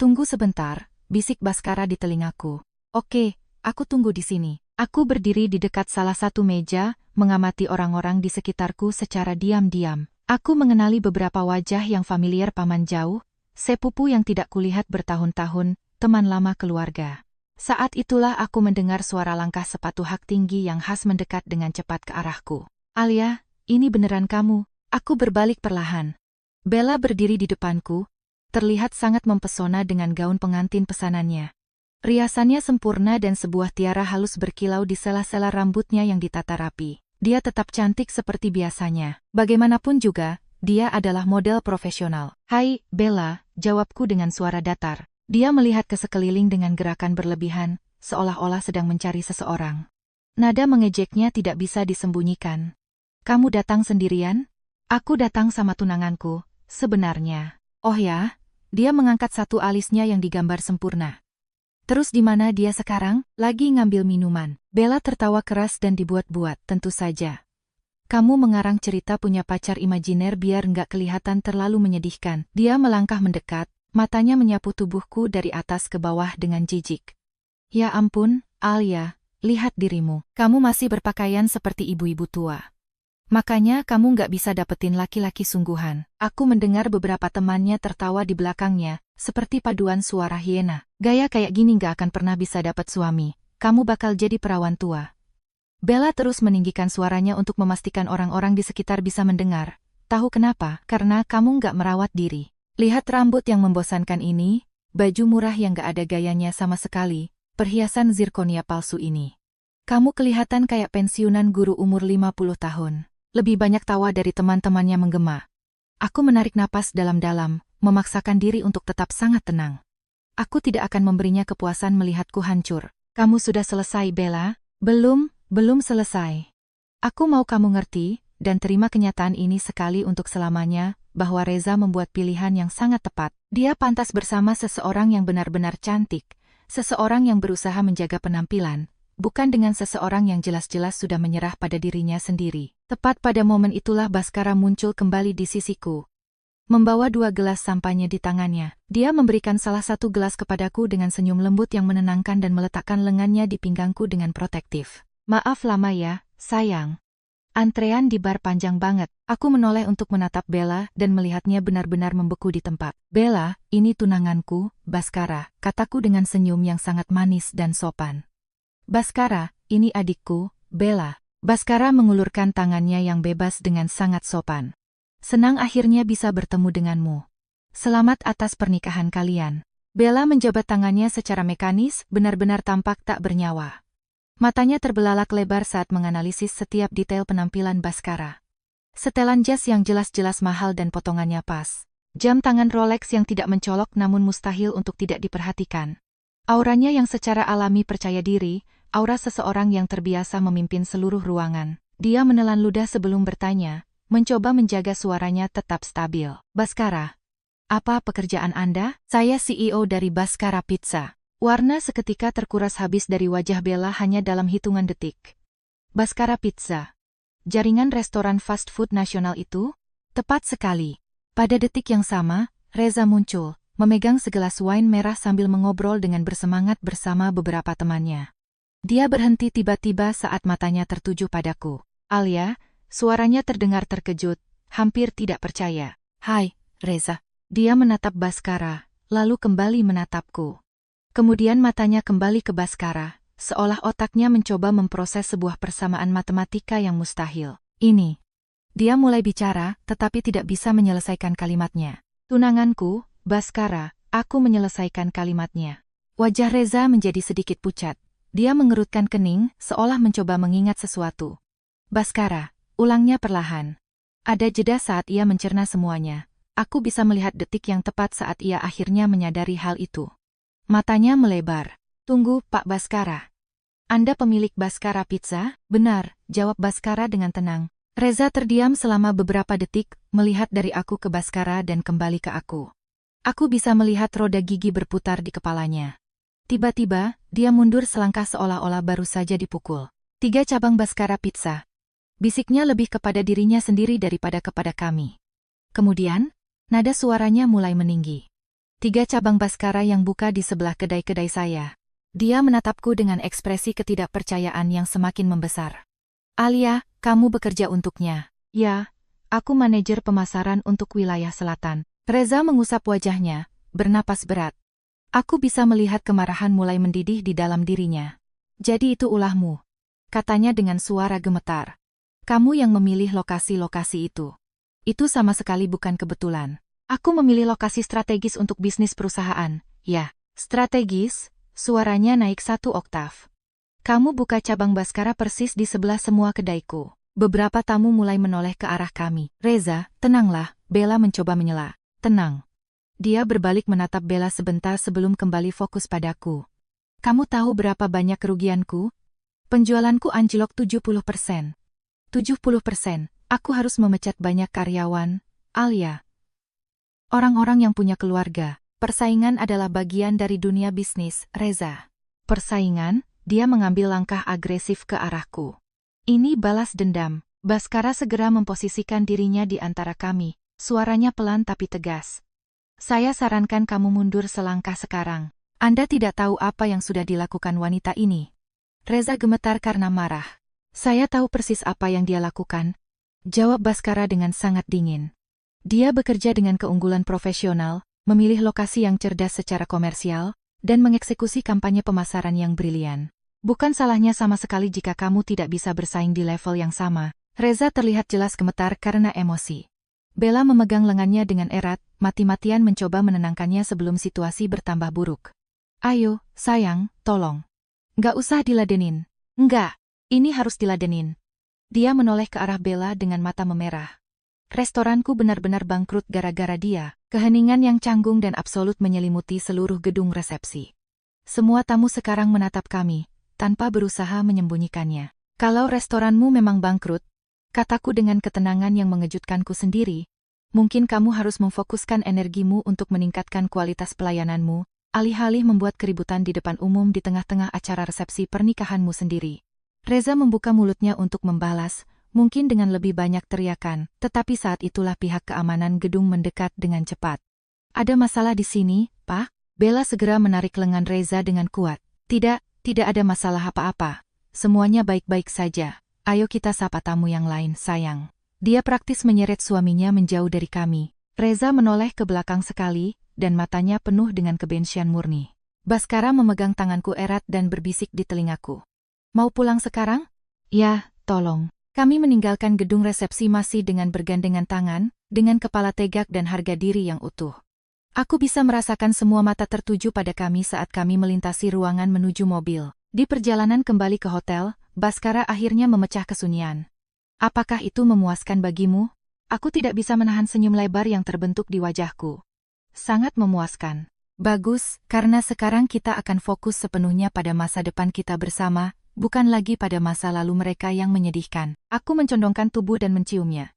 Tunggu sebentar, bisik Baskara di telingaku. Oke, aku tunggu di sini. Aku berdiri di dekat salah satu meja, mengamati orang-orang di sekitarku secara diam-diam. Aku mengenali beberapa wajah yang familiar paman jauh, sepupu yang tidak kulihat bertahun-tahun, teman lama keluarga. Saat itulah aku mendengar suara langkah sepatu hak tinggi yang khas mendekat dengan cepat ke arahku. Alia, ini beneran kamu? Aku berbalik perlahan. Bella berdiri di depanku, terlihat sangat mempesona dengan gaun pengantin pesanannya. Riasannya sempurna dan sebuah tiara halus berkilau di sela-sela rambutnya yang ditata rapi. Dia tetap cantik seperti biasanya. Bagaimanapun juga, dia adalah model profesional. Hai, Bella, jawabku dengan suara datar. Dia melihat ke sekeliling dengan gerakan berlebihan, seolah-olah sedang mencari seseorang. Nada mengejeknya tidak bisa disembunyikan. Kamu datang sendirian? Aku datang sama tunanganku, sebenarnya. Oh ya? Dia mengangkat satu alisnya yang digambar sempurna. Terus di mana dia sekarang? Lagi ngambil minuman. Bella tertawa keras dan dibuat-buat, tentu saja. Kamu mengarang cerita punya pacar imajiner biar nggak kelihatan terlalu menyedihkan. Dia melangkah mendekat. Matanya menyapu tubuhku dari atas ke bawah dengan jijik. Ya ampun, Alia, lihat dirimu. Kamu masih berpakaian seperti ibu-ibu tua. Makanya kamu nggak bisa dapetin laki-laki sungguhan. Aku mendengar beberapa temannya tertawa di belakangnya, seperti paduan suara hiena. Gaya kayak gini nggak akan pernah bisa dapet suami. Kamu bakal jadi perawan tua. Bella terus meninggikan suaranya untuk memastikan orang-orang di sekitar bisa mendengar. Tahu kenapa? Karena kamu nggak merawat diri. Lihat rambut yang membosankan ini, baju murah yang gak ada gayanya sama sekali, perhiasan zirkonia palsu ini. Kamu kelihatan kayak pensiunan guru umur 50 tahun. Lebih banyak tawa dari teman-temannya menggema. Aku menarik napas dalam-dalam, memaksakan diri untuk tetap sangat tenang. Aku tidak akan memberinya kepuasan melihatku hancur. Kamu sudah selesai, Bella? Belum selesai. Aku mau kamu ngerti, dan terima kenyataan ini sekali untuk selamanya, bahwa Reza membuat pilihan yang sangat tepat. Dia pantas bersama seseorang yang benar-benar cantik, seseorang yang berusaha menjaga penampilan, bukan dengan seseorang yang jelas-jelas sudah menyerah pada dirinya sendiri. Tepat pada momen itulah Baskara muncul kembali di sisiku. Membawa 2 gelas sampainya di tangannya, dia memberikan salah satu gelas kepadaku dengan senyum lembut yang menenangkan dan meletakkan lengannya di pinggangku dengan protektif. Maaf lama ya, sayang. Antrean di bar panjang banget. Aku menoleh untuk menatap Bella dan melihatnya benar-benar membeku di tempat. Bella, ini tunanganku, Baskara, kataku dengan senyum yang sangat manis dan sopan. Baskara, ini adikku, Bella. Baskara mengulurkan tangannya yang bebas dengan sangat sopan. Senang akhirnya bisa bertemu denganmu. Selamat atas pernikahan kalian. Bella menjabat tangannya secara mekanis, benar-benar tampak tak bernyawa. Matanya terbelalak lebar saat menganalisis setiap detail penampilan Baskara. Setelan jas yang jelas-jelas mahal dan potongannya pas. Jam tangan Rolex yang tidak mencolok namun mustahil untuk tidak diperhatikan. Auranya yang secara alami percaya diri, aura seseorang yang terbiasa memimpin seluruh ruangan. Dia menelan ludah sebelum bertanya, mencoba menjaga suaranya tetap stabil. Baskara, apa pekerjaan Anda? Saya CEO dari Baskara Pizza. Warna seketika terkuras habis dari wajah Bella hanya dalam hitungan detik. Baskara Pizza. Jaringan restoran fast food nasional itu? Tepat sekali. Pada detik yang sama, Reza muncul, memegang segelas wine merah sambil mengobrol dengan bersemangat bersama beberapa temannya. Dia berhenti tiba-tiba saat matanya tertuju padaku. Alia, suaranya terdengar terkejut, hampir tidak percaya. Hai, Reza. Dia menatap Baskara, lalu kembali menatapku. Kemudian matanya kembali ke Baskara, seolah otaknya mencoba memproses sebuah persamaan matematika yang mustahil. Ini. Dia mulai bicara, tetapi tidak bisa menyelesaikan kalimatnya. Tunanganku, Baskara, aku menyelesaikan kalimatnya. Wajah Reza menjadi sedikit pucat. Dia mengerutkan kening, seolah mencoba mengingat sesuatu. Baskara, Ulangnya perlahan. Ada jeda saat ia mencerna semuanya. Aku bisa melihat detik yang tepat saat ia akhirnya menyadari hal itu. Matanya melebar. Tunggu, Pak Baskara. Anda pemilik Baskara Pizza? Benar, jawab Baskara dengan tenang. Reza terdiam selama beberapa detik, melihat dari aku ke Baskara dan kembali ke aku. Aku bisa melihat roda gigi berputar di kepalanya. Tiba-tiba, dia mundur selangkah seolah-olah baru saja dipukul. 3 cabang Baskara Pizza. Bisiknya lebih kepada dirinya sendiri daripada kepada kami. Kemudian, nada suaranya mulai meninggi. 3 cabang Baskara yang buka di sebelah kedai-kedai saya. Dia menatapku dengan ekspresi ketidakpercayaan yang semakin membesar. Alia, kamu bekerja untuknya. Ya, aku manajer pemasaran untuk wilayah selatan. Reza mengusap wajahnya, bernapas berat. Aku bisa melihat kemarahan mulai mendidih di dalam dirinya. Jadi itu ulahmu, katanya dengan suara gemetar. Kamu yang memilih lokasi-lokasi itu. Itu sama sekali bukan kebetulan. Aku memilih lokasi strategis untuk bisnis perusahaan. Ya, strategis, suaranya naik 1 oktav. Kamu buka cabang Baskara persis di sebelah semua kedaiku. Beberapa tamu mulai menoleh ke arah kami. Reza, tenanglah, Bella mencoba menyela. Tenang. Dia berbalik menatap Bella sebentar sebelum kembali fokus padaku. Kamu tahu berapa banyak kerugianku? Penjualanku anjlok 70%. 70%, aku harus memecat banyak karyawan. Alia. Orang-orang yang punya keluarga. Persaingan adalah bagian dari dunia bisnis, Reza. Persaingan? Dia mengambil langkah agresif ke arahku. Ini balas dendam. Baskara segera memposisikan dirinya di antara kami. Suaranya pelan tapi tegas. Saya sarankan kamu mundur selangkah sekarang. Anda tidak tahu apa yang sudah dilakukan wanita ini. Reza gemetar karena marah. Saya tahu persis apa yang dia lakukan, jawab Baskara dengan sangat dingin. Dia bekerja dengan keunggulan profesional, memilih lokasi yang cerdas secara komersial, dan mengeksekusi kampanye pemasaran yang brilian. Bukan salahnya sama sekali jika kamu tidak bisa bersaing di level yang sama. Reza terlihat jelas gemetar karena emosi. Bella memegang lengannya dengan erat, mati-matian mencoba menenangkannya sebelum situasi bertambah buruk. Ayo, sayang, tolong. Nggak usah diladenin. Enggak. Ini harus diladenin. Dia menoleh ke arah Bella dengan mata memerah. Restoranku benar-benar bangkrut gara-gara dia. Keheningan yang canggung dan absolut menyelimuti seluruh gedung resepsi. Semua tamu sekarang menatap kami, tanpa berusaha menyembunyikannya. Kalau restoranmu memang bangkrut, kataku dengan ketenangan yang mengejutkanku sendiri, mungkin kamu harus memfokuskan energimu untuk meningkatkan kualitas pelayananmu, alih-alih membuat keributan di depan umum di tengah-tengah acara resepsi pernikahanmu sendiri. Reza membuka mulutnya untuk membalas, mungkin dengan lebih banyak teriakan, tetapi saat itulah pihak keamanan gedung mendekat dengan cepat. Ada masalah di sini, Pak? Bella segera menarik lengan Reza dengan kuat. Tidak ada masalah apa-apa. Semuanya baik-baik saja. Ayo kita sapa tamu yang lain, sayang. Dia praktis menyeret suaminya menjauh dari kami. Reza menoleh ke belakang sekali, dan matanya penuh dengan kebencian murni. Baskara memegang tanganku erat dan berbisik di telingaku. Mau pulang sekarang? Ya, tolong. Kami meninggalkan gedung resepsi masih dengan bergandengan tangan, dengan kepala tegak dan harga diri yang utuh. Aku bisa merasakan semua mata tertuju pada kami saat kami melintasi ruangan menuju mobil. Di perjalanan kembali ke hotel, Baskara akhirnya memecah kesunyian. Apakah itu memuaskan bagimu? Aku tidak bisa menahan senyum lebar yang terbentuk di wajahku. Sangat memuaskan. Bagus, karena sekarang kita akan fokus sepenuhnya pada masa depan kita bersama, bukan lagi pada masa lalu mereka yang menyedihkan. Aku mencondongkan tubuh dan menciumnya.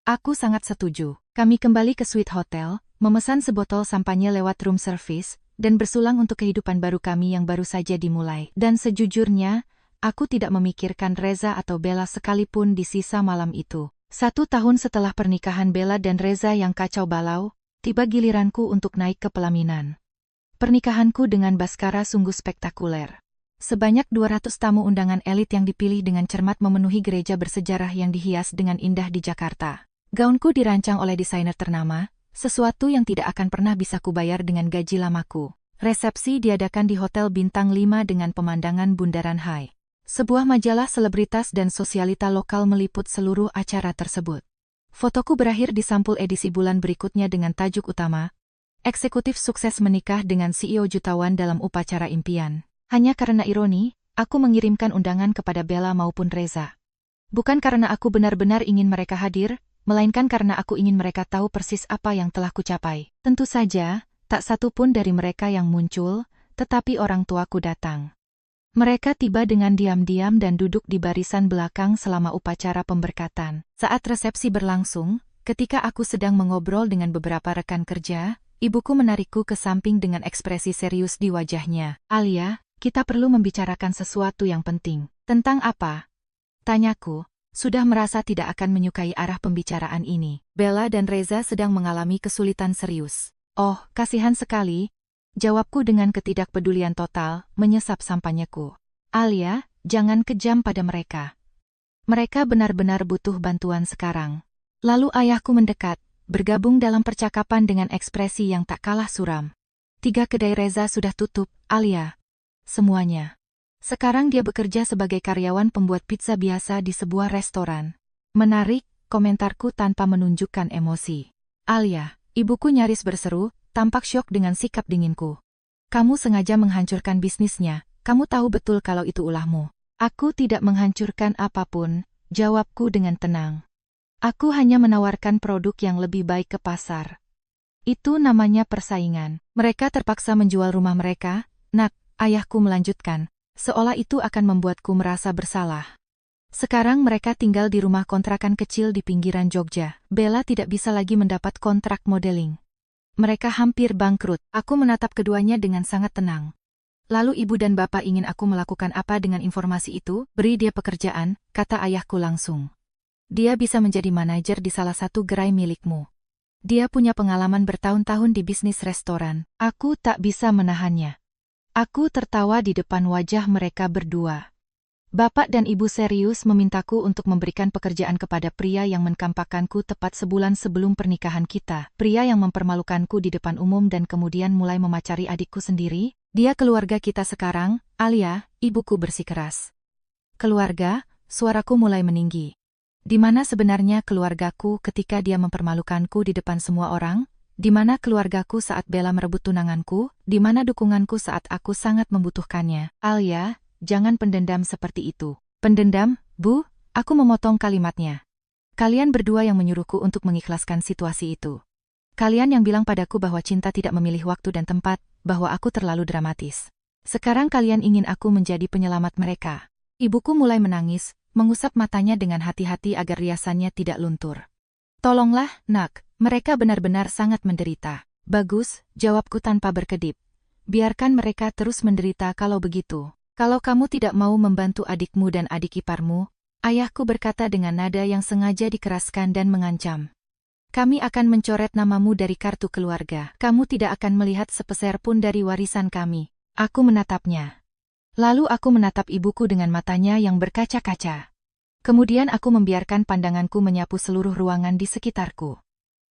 Aku sangat setuju. Kami kembali ke suite hotel, memesan sebotol sampanye lewat room service, dan bersulang untuk kehidupan baru kami yang baru saja dimulai. Dan sejujurnya, aku tidak memikirkan Reza atau Bella sekalipun di sisa malam itu. 1 tahun setelah pernikahan Bella dan Reza yang kacau balau, tiba giliranku untuk naik ke pelaminan. Pernikahanku dengan Baskara sungguh spektakuler. Sebanyak 200 tamu undangan elit yang dipilih dengan cermat memenuhi gereja bersejarah yang dihias dengan indah di Jakarta. Gaunku dirancang oleh desainer ternama, sesuatu yang tidak akan pernah bisa kubayar dengan gaji lamaku. Resepsi diadakan di Hotel Bintang 5 dengan pemandangan Bundaran Hai. Sebuah majalah selebritas dan sosialita lokal meliput seluruh acara tersebut. Fotoku berakhir di sampul edisi bulan berikutnya dengan tajuk utama, Eksekutif Sukses Menikah dengan CEO Jutawan dalam Upacara Impian. Hanya karena ironi, aku mengirimkan undangan kepada Bella maupun Reza. Bukan karena aku benar-benar ingin mereka hadir, melainkan karena aku ingin mereka tahu persis apa yang telah kucapai. Tentu saja, tak satu pun dari mereka yang muncul, tetapi orang tuaku datang. Mereka tiba dengan diam-diam dan duduk di barisan belakang selama upacara pemberkatan. Saat resepsi berlangsung, ketika aku sedang mengobrol dengan beberapa rekan kerja, ibuku menarikku ke samping dengan ekspresi serius di wajahnya. "Alia, kita perlu membicarakan sesuatu yang penting." "Tentang apa?" tanyaku. Sudah merasa tidak akan menyukai arah pembicaraan ini. Bella dan Reza sedang mengalami kesulitan serius. "Oh, kasihan sekali," jawabku dengan ketidakpedulian total, menyesap sampanyaku. "Alia, jangan kejam pada mereka. Mereka benar-benar butuh bantuan sekarang." Lalu ayahku mendekat, bergabung dalam percakapan dengan ekspresi yang tak kalah suram. "3 kedai Reza sudah tutup, Alia. Semuanya. Sekarang dia bekerja sebagai karyawan pembuat pizza biasa di sebuah restoran." "Menarik," komentarku tanpa menunjukkan emosi. "Alia," ibuku nyaris berseru, tampak syok dengan sikap dinginku. "Kamu sengaja menghancurkan bisnisnya, kamu tahu betul kalau itu ulahmu." "Aku tidak menghancurkan apapun," jawabku dengan tenang. "Aku hanya menawarkan produk yang lebih baik ke pasar. Itu namanya persaingan." "Mereka terpaksa menjual rumah mereka, Nak," ayahku melanjutkan, seolah itu akan membuatku merasa bersalah. "Sekarang mereka tinggal di rumah kontrakan kecil di pinggiran Jogja. Bella tidak bisa lagi mendapat kontrak modeling. Mereka hampir bangkrut." Aku menatap keduanya dengan sangat tenang. "Lalu ibu dan bapak ingin aku melakukan apa dengan informasi itu?" "Beri dia pekerjaan," kata ayahku langsung. "Dia bisa menjadi manajer di salah satu gerai milikmu. Dia punya pengalaman bertahun-tahun di bisnis restoran." Aku tak bisa menahannya. Aku tertawa di depan wajah mereka berdua. Bapak dan ibu serius memintaku untuk memberikan pekerjaan kepada pria yang menkampakanku tepat sebulan sebelum pernikahan kita. Pria yang mempermalukanku di depan umum dan kemudian mulai memacari adikku sendiri. "Dia keluarga kita sekarang, Alia," ibuku bersikeras. "Keluarga?" Suaraku mulai meninggi. Di mana sebenarnya keluargaku ketika dia mempermalukanku di depan semua orang? Di mana keluargaku saat Bella merebut tunanganku? Di mana dukunganku saat aku sangat membutuhkannya? "Alia, jangan pendendam seperti itu." "Pendendam, Bu?" Aku memotong kalimatnya. "Kalian berdua yang menyuruhku untuk mengikhlaskan situasi itu. Kalian yang bilang padaku bahwa cinta tidak memilih waktu dan tempat, bahwa aku terlalu dramatis. Sekarang kalian ingin aku menjadi penyelamat mereka." Ibuku mulai menangis, mengusap matanya dengan hati-hati agar riasannya tidak luntur. "Tolonglah, Nak, mereka benar-benar sangat menderita." "Bagus," jawabku tanpa berkedip. "Biarkan mereka terus menderita kalau begitu. Kalau kamu tidak mau membantu adikmu dan adik iparmu," ayahku berkata dengan nada yang sengaja dikeraskan dan mengancam, "kami akan mencoret namamu dari kartu keluarga. Kamu tidak akan melihat sepeser pun dari warisan kami." Aku menatapnya. Lalu aku menatap ibuku dengan matanya yang berkaca-kaca. Kemudian aku membiarkan pandanganku menyapu seluruh ruangan di sekitarku.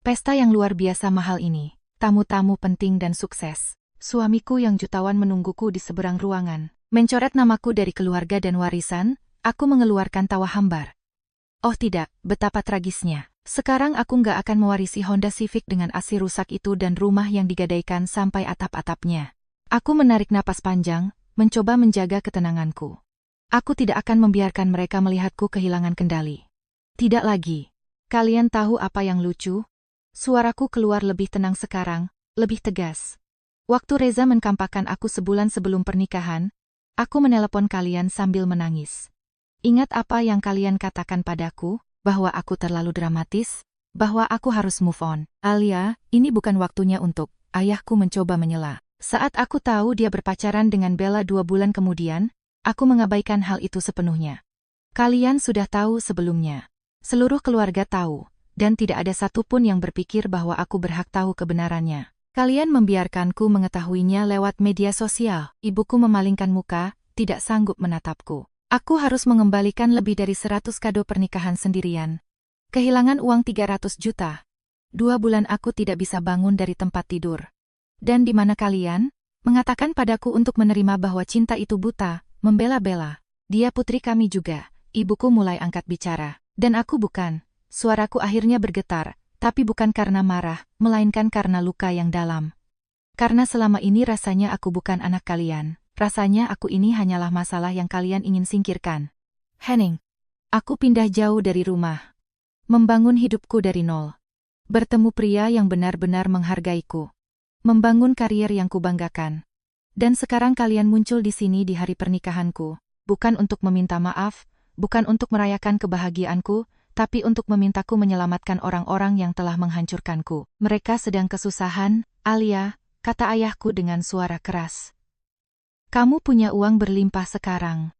Pesta yang luar biasa mahal ini, tamu-tamu penting dan sukses. Suamiku yang jutawan menungguku di seberang ruangan. Mencoret namaku dari keluarga dan warisan, aku mengeluarkan tawa hambar. Oh tidak, betapa tragisnya. Sekarang aku nggak akan mewarisi Honda Civic dengan AC rusak itu dan rumah yang digadaikan sampai atap-atapnya. Aku menarik napas panjang, mencoba menjaga ketenanganku. Aku tidak akan membiarkan mereka melihatku kehilangan kendali. Tidak lagi. Kalian tahu apa yang lucu? Suaraku keluar lebih tenang sekarang, lebih tegas. Waktu Reza menkampakkan aku sebulan sebelum pernikahan, aku menelepon kalian sambil menangis. "Ingat apa yang kalian katakan padaku? Bahwa aku terlalu dramatis? Bahwa aku harus move on?" "Alia, ini bukan waktunya untuk..." Ayahku mencoba menyela. Saat aku tahu dia berpacaran dengan Bella 2 bulan kemudian, aku mengabaikan hal itu sepenuhnya. "Kalian sudah tahu sebelumnya. Seluruh keluarga tahu, dan tidak ada satupun yang berpikir bahwa aku berhak tahu kebenarannya. Kalian membiarkanku mengetahuinya lewat media sosial." Ibuku memalingkan muka, tidak sanggup menatapku. Aku harus mengembalikan lebih dari 100 kado pernikahan sendirian. Kehilangan uang 300 juta. 2 bulan aku tidak bisa bangun dari tempat tidur. Dan di mana kalian? Mengatakan padaku untuk menerima bahwa cinta itu buta, membela Bella. Dia putri kami juga. Ibuku mulai angkat bicara. Dan aku bukan. Suaraku akhirnya bergetar, tapi bukan karena marah, melainkan karena luka yang dalam. Karena selama ini rasanya aku bukan anak kalian. Rasanya aku ini hanyalah masalah yang kalian ingin singkirkan. "Henning, Aku pindah jauh dari rumah. Membangun hidupku dari nol. Bertemu pria yang benar-benar menghargaiku. Membangun karier yang kubanggakan. Dan sekarang kalian muncul di sini di hari pernikahanku. Bukan untuk meminta maaf, bukan untuk merayakan kebahagiaanku, tapi untuk memintaku menyelamatkan orang-orang yang telah menghancurkanku. Mereka sedang kesusahan, Alia, kata ayahku dengan suara keras. Kamu punya uang berlimpah sekarang.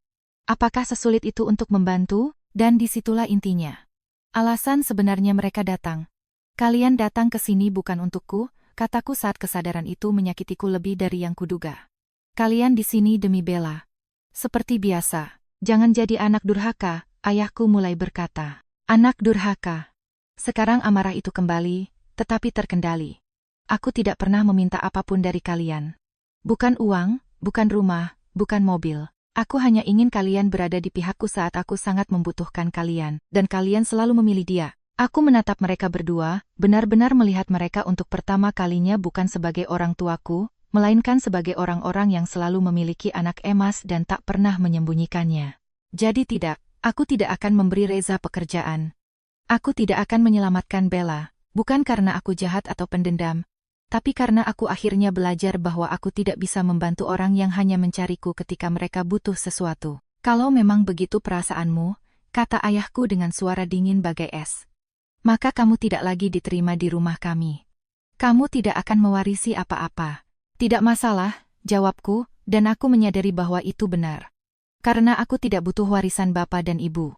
Apakah sesulit itu untuk membantu? Dan disitulah intinya. Alasan sebenarnya mereka datang. Kalian datang ke sini bukan untukku, kataku saat kesadaran itu menyakitiku lebih dari yang kuduga. Kalian di sini demi Bella. Seperti biasa, jangan jadi anak durhaka, ayahku mulai berkata. Anak durhaka. Sekarang amarah itu kembali, tetapi terkendali. Aku tidak pernah meminta apapun dari kalian. Bukan uang, bukan rumah, bukan mobil. Aku hanya ingin kalian berada di pihakku saat aku sangat membutuhkan kalian, dan kalian selalu memilih dia. Aku menatap mereka berdua, benar-benar melihat mereka untuk pertama kalinya bukan sebagai orang tuaku, melainkan sebagai orang-orang yang selalu memiliki anak emas dan tak pernah menyembunyikannya. Jadi tidak, aku tidak akan memberi Reza pekerjaan. Aku tidak akan menyelamatkan Bella, bukan karena aku jahat atau pendendam, tapi karena aku akhirnya belajar bahwa aku tidak bisa membantu orang yang hanya mencariku ketika mereka butuh sesuatu. Kalau memang begitu perasaanmu, kata ayahku dengan suara dingin bagai es, maka kamu tidak lagi diterima di rumah kami. Kamu tidak akan mewarisi apa-apa. Tidak masalah, jawabku, dan aku menyadari bahwa itu benar. Karena aku tidak butuh warisan bapak dan ibu.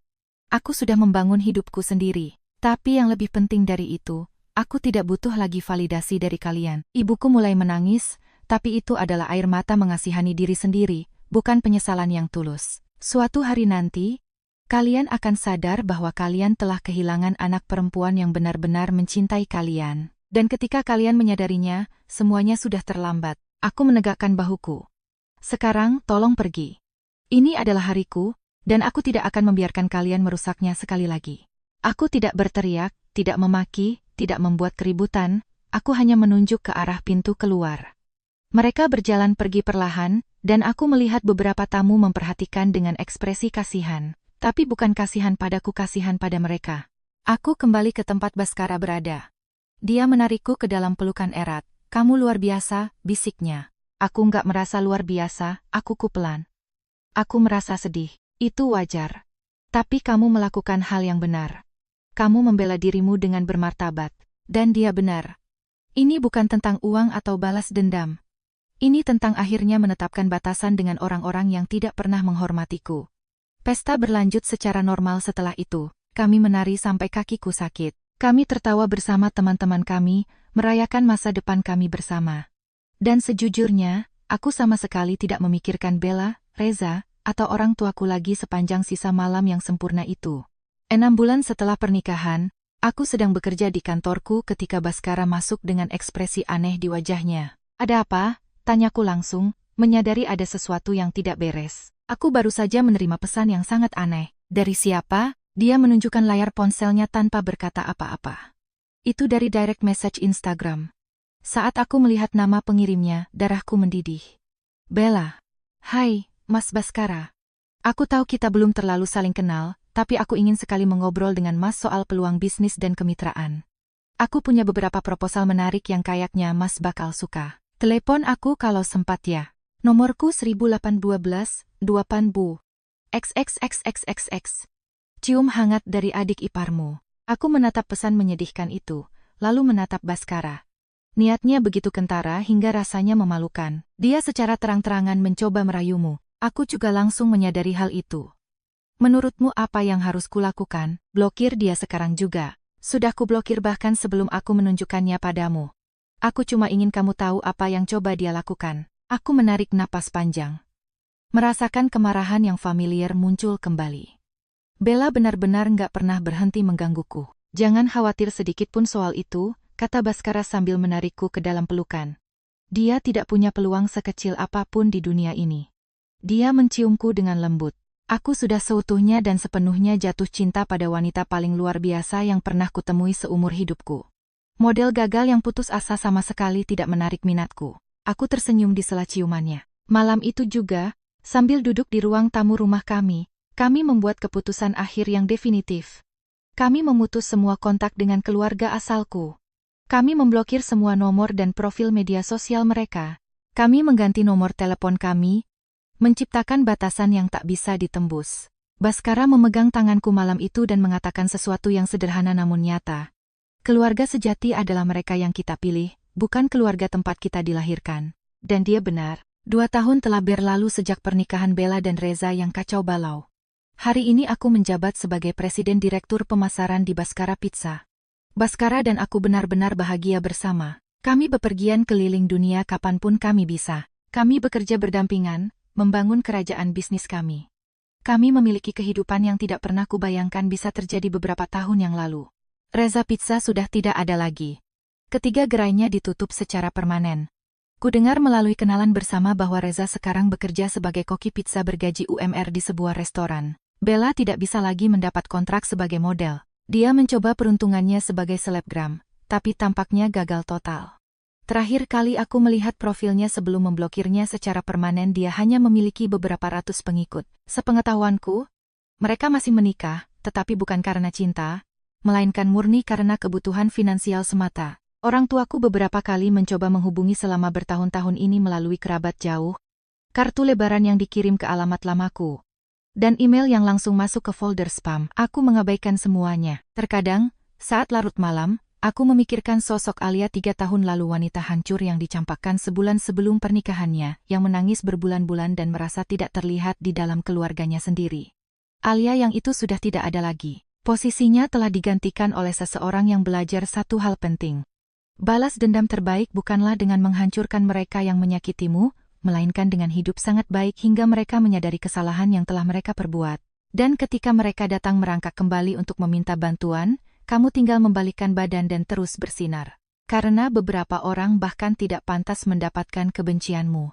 Aku sudah membangun hidupku sendiri. Tapi yang lebih penting dari itu, aku tidak butuh lagi validasi dari kalian. Ibuku mulai menangis, tapi itu adalah air mata mengasihani diri sendiri, bukan penyesalan yang tulus. Suatu hari nanti, kalian akan sadar bahwa kalian telah kehilangan anak perempuan yang benar-benar mencintai kalian. Dan ketika kalian menyadarinya, semuanya sudah terlambat. Aku menegakkan bahuku. Sekarang, tolong pergi. Ini adalah hariku, dan aku tidak akan membiarkan kalian merusaknya sekali lagi. Aku tidak berteriak, tidak memaki, tidak membuat keributan, aku hanya menunjuk ke arah pintu keluar. Mereka berjalan pergi perlahan, dan aku melihat beberapa tamu memperhatikan dengan ekspresi kasihan. Tapi bukan kasihan padaku, kasihan pada mereka. Aku kembali ke tempat Baskara berada. Dia menarikku ke dalam pelukan erat. Kamu luar biasa, bisiknya. Aku nggak merasa luar biasa, aku pelan. Aku merasa sedih. Itu wajar. Tapi kamu melakukan hal yang benar. Kamu membela dirimu dengan bermartabat. Dan dia benar. Ini bukan tentang uang atau balas dendam. Ini tentang akhirnya menetapkan batasan dengan orang-orang yang tidak pernah menghormatiku. Pesta berlanjut secara normal setelah itu. Kami menari sampai kakiku sakit. Kami tertawa bersama teman-teman kami, merayakan masa depan kami bersama. Dan sejujurnya, aku sama sekali tidak memikirkan Bella, Reza, atau orang tuaku lagi sepanjang sisa malam yang sempurna itu. 6 bulan setelah pernikahan, aku sedang bekerja di kantorku ketika Baskara masuk dengan ekspresi aneh di wajahnya. Ada apa? Tanyaku langsung, menyadari ada sesuatu yang tidak beres. Aku baru saja menerima pesan yang sangat aneh. Dari siapa? Dia menunjukkan layar ponselnya tanpa berkata apa-apa. Itu dari direct message Instagram. Saat aku melihat nama pengirimnya, darahku mendidih. Bella. Hai, Mas Baskara. Aku tahu kita belum terlalu saling kenal, tapi aku ingin sekali mengobrol dengan Mas soal peluang bisnis dan kemitraan. Aku punya beberapa proposal menarik yang kayaknya Mas bakal suka. Telepon aku kalau sempat ya. Nomorku 1812, 2 Bu. XXXXXX. Cium hangat dari adik iparmu. Aku menatap pesan menyedihkan itu, lalu menatap Baskara. Niatnya begitu kentara hingga rasanya memalukan. Dia secara terang-terangan mencoba merayumu. Aku juga langsung menyadari hal itu. Menurutmu apa yang harus kulakukan? Blokir dia sekarang juga. Sudah kublokir bahkan sebelum aku menunjukkannya padamu. Aku cuma ingin kamu tahu apa yang coba dia lakukan. Aku menarik napas panjang. Merasakan kemarahan yang familiar muncul kembali. Bella benar-benar nggak pernah berhenti menggangguku. Jangan khawatir sedikit pun soal itu, kata Baskara sambil menarikku ke dalam pelukan. Dia tidak punya peluang sekecil apapun di dunia ini. Dia menciumku dengan lembut. Aku sudah seutuhnya dan sepenuhnya jatuh cinta pada wanita paling luar biasa yang pernah kutemui seumur hidupku. Model gagal yang putus asa sama sekali tidak menarik minatku. Aku tersenyum di sela ciumannya. Malam itu juga, sambil duduk di ruang tamu rumah kami, Kami membuat keputusan akhir yang definitif. Kami memutus semua kontak dengan keluarga asalku. Kami memblokir semua nomor dan profil media sosial mereka. Kami mengganti nomor telepon kami, menciptakan batasan yang tak bisa ditembus. Baskara memegang tanganku malam itu dan mengatakan sesuatu yang sederhana namun nyata. Keluarga sejati adalah mereka yang kita pilih, bukan keluarga tempat kita dilahirkan. Dan dia benar. 2 tahun telah berlalu sejak pernikahan Bella dan Reza yang kacau balau. Hari ini aku menjabat sebagai Presiden Direktur Pemasaran di Baskara Pizza. Baskara dan aku benar-benar bahagia bersama. Kami bepergian keliling dunia kapanpun kami bisa. Kami bekerja berdampingan, membangun kerajaan bisnis kami. Kami memiliki kehidupan yang tidak pernah kubayangkan bisa terjadi beberapa tahun yang lalu. Reza Pizza sudah tidak ada lagi. Ketiga gerainya ditutup secara permanen. Kudengar melalui kenalan bersama bahwa Reza sekarang bekerja sebagai koki pizza bergaji UMR di sebuah restoran. Bella tidak bisa lagi mendapat kontrak sebagai model. Dia mencoba peruntungannya sebagai selebgram, tapi tampaknya gagal total. Terakhir kali aku melihat profilnya sebelum memblokirnya secara permanen dia hanya memiliki beberapa ratus pengikut. Sepengetahuanku, mereka masih menikah, tetapi bukan karena cinta, melainkan murni karena kebutuhan finansial semata. Orang tuaku beberapa kali mencoba menghubungi selama bertahun-tahun ini melalui kerabat jauh, kartu lebaran yang dikirim ke alamat lamaku, dan email yang langsung masuk ke folder spam. Aku mengabaikan semuanya. Terkadang, saat larut malam, aku memikirkan sosok Alia 3 tahun lalu wanita hancur yang dicampakkan sebulan sebelum pernikahannya, yang menangis berbulan-bulan dan merasa tidak terlihat di dalam keluarganya sendiri. Alia yang itu sudah tidak ada lagi. Posisinya telah digantikan oleh seseorang yang belajar satu hal penting. Balas dendam terbaik bukanlah dengan menghancurkan mereka yang menyakitimu, melainkan dengan hidup sangat baik hingga mereka menyadari kesalahan yang telah mereka perbuat. Dan ketika mereka datang merangkak kembali untuk meminta bantuan, kamu tinggal membalikkan badan dan terus bersinar. Karena beberapa orang bahkan tidak pantas mendapatkan kebencianmu.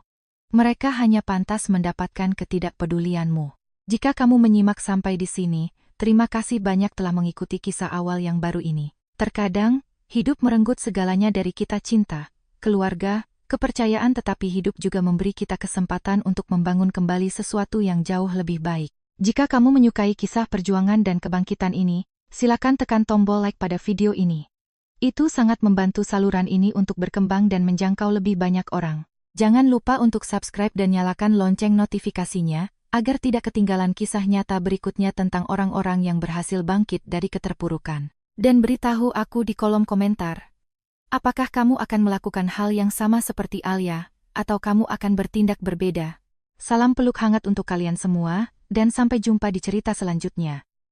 Mereka hanya pantas mendapatkan ketidakpedulianmu. Jika kamu menyimak sampai di sini, terima kasih banyak telah mengikuti kisah awal yang baru ini. Terkadang, hidup merenggut segalanya dari kita: cinta, keluarga, kepercayaan, tetapi hidup juga memberi kita kesempatan untuk membangun kembali sesuatu yang jauh lebih baik. Jika kamu menyukai kisah perjuangan dan kebangkitan ini, silakan tekan tombol like pada video ini. Itu sangat membantu saluran ini untuk berkembang dan menjangkau lebih banyak orang. Jangan lupa untuk subscribe dan nyalakan lonceng notifikasinya, agar tidak ketinggalan kisah nyata berikutnya tentang orang-orang yang berhasil bangkit dari keterpurukan. Dan beritahu aku di kolom komentar. Apakah kamu akan melakukan hal yang sama seperti Alia, atau kamu akan bertindak berbeda? Salam peluk hangat untuk kalian semua, dan sampai jumpa di cerita selanjutnya.